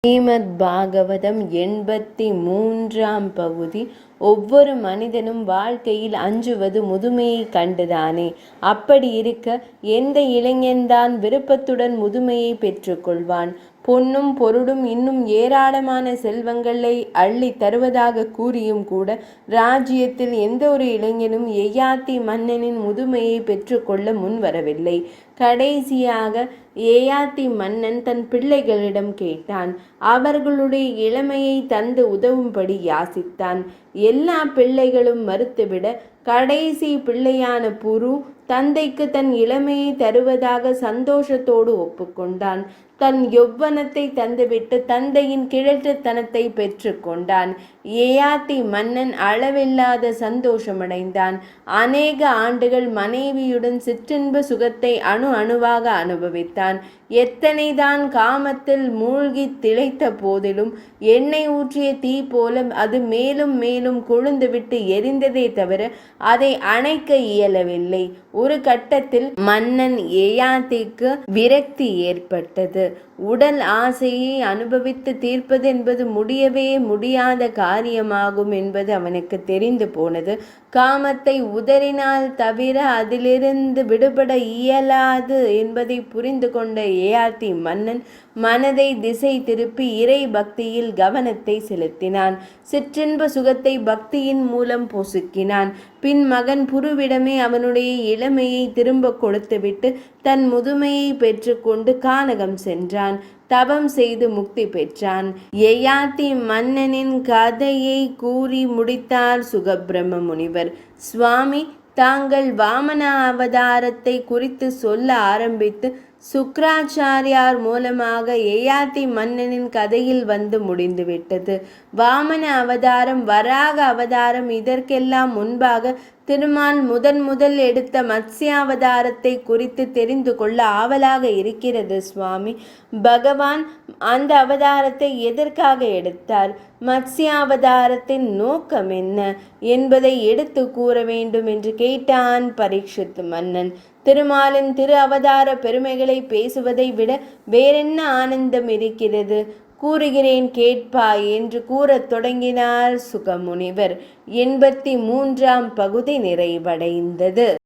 ஸ்ரீமத் பாகவதம் 83ஆம் பகுதி. ஒவ்வொரு மனிதனும் வாழ்க்கையில் அஞ்சுவது முதுமையை கண்டுதானே. அப்படி இருக்க எந்த இளைஞன்தான் விருப்பத்துடன் முதுமையை பெற்றுக்கொள்வான்? பொன்னும் பொருளும் இன்னும் ஏராளமான செல்வங்களை அள்ளி தருவதாக கூறியும் கூட ராஜ்யத்தில் எந்த ஒரு இளைஞனும் யயாதி மன்னனின் முதுமையை பெற்றுக்கொள்ள முன்வரவில்லை. கடைசியாக யயாதி மன்னன் தன் பிள்ளைகளிடம் கேட்டான். அவர்களுடைய இளமையை தந்து உதவும்படி யாசித்தான். எல்லா பிள்ளைகளும் மறுத்துவிட கடைசி பிள்ளையான புரு தந்தைக்கு தன் இளமையை தருவதாக சந்தோஷத்தோடு ஒப்புக்கொண்டான். தன் யௌவனத்தை தந்துவிட்டு தந்தையின் கிழட்டுத்தனத்தை பெற்று கொண்டான். யயாதி மன்னன் அளவில்லாத சந்தோஷமடைந்தான். அநேக ஆண்டுகள் மனைவியுடன் சிற்றின்ப சுகத்தை அணுவாக அனுபவித்தான். எத்தனைதான் காமத்தில் மூழ்கி திளைத்த போதிலும் எண்ணெய் ஊற்றிய தீ போல அது மேலும் மேலும் கொழுந்துவிட்டு எரிந்ததே தவிர அதை அணைக்க இயலவில்லை. ஒரு கட்டத்தில் மன்னன் யயாதிக்கு விரக்தி ஏற்பட்டது. உடல் ஆசையை அனுபவித்து தீர்ப்பது என்பது முடியவே முடியாத காரியமாகும் என்பது அவனுக்கு தெரிந்து போனது. காமத்தை உதறினால் தவிர அதிலிருந்து விடுபட இயலாது என்பதை புரிந்து கொண்ட யயாதி மன்னன் மனதை திசை திருப்பி இறை பக்தியில் கவனத்தை செலுத்தினான். சிற்றின்ப சுகத்தை பக்தியின் மூலம் பொசுக்கினான். பின் மகன் புருவிடமே அவனுடைய இளமையை திரும்ப கொடுத்துவிட்டு தன் முதுமையை பெற்றுக்கொண்டு கானகம் சென்றான். தவம் செய்து முக்தி பெற்றான். யயாதி மன்னனின் கதையை கூறி முடித்தார் சுகபிரம்ம முனிவர். சுவாமி, தாங்கள் வாமன அவதாரத்தை குறித்து சொல்ல ஆரம்பித்து சுக்ராச்சாரியார் மூலமாக யயாதி மன்னனின் கதையில் வந்து முடிந்துவிட்டது. வாமன அவதாரம், வராக அவதாரம், இதற்கெல்லாம் முன்பாக திருமால் முதல் எடுத்த மத்ஸ்யாவதாரத்தை குறித்து தெரிந்து கொள்ள ஆவலாக இருக்கிறது சுவாமி. பகவான் அந்த அவதாரத்தை எதற்காக எடுத்தார்? மத்ஸ்யாவதாரத்தின் நோக்கம் என்ன என்பதை எடுத்து கூற வேண்டும் என்று கேட்டான் பரீட்சித் மன்னன். திருமாலின் திரு அவதார பெருமைகளை பேசுவதை விட வேறென்ன ஆனந்தம் இருக்கிறது? கூறுகிறேன் கேட்பாய் என்று கூறத் தொடங்கினார் சுகமுனிவர். 83ஆம் பகுதி நிறைவடைந்தது.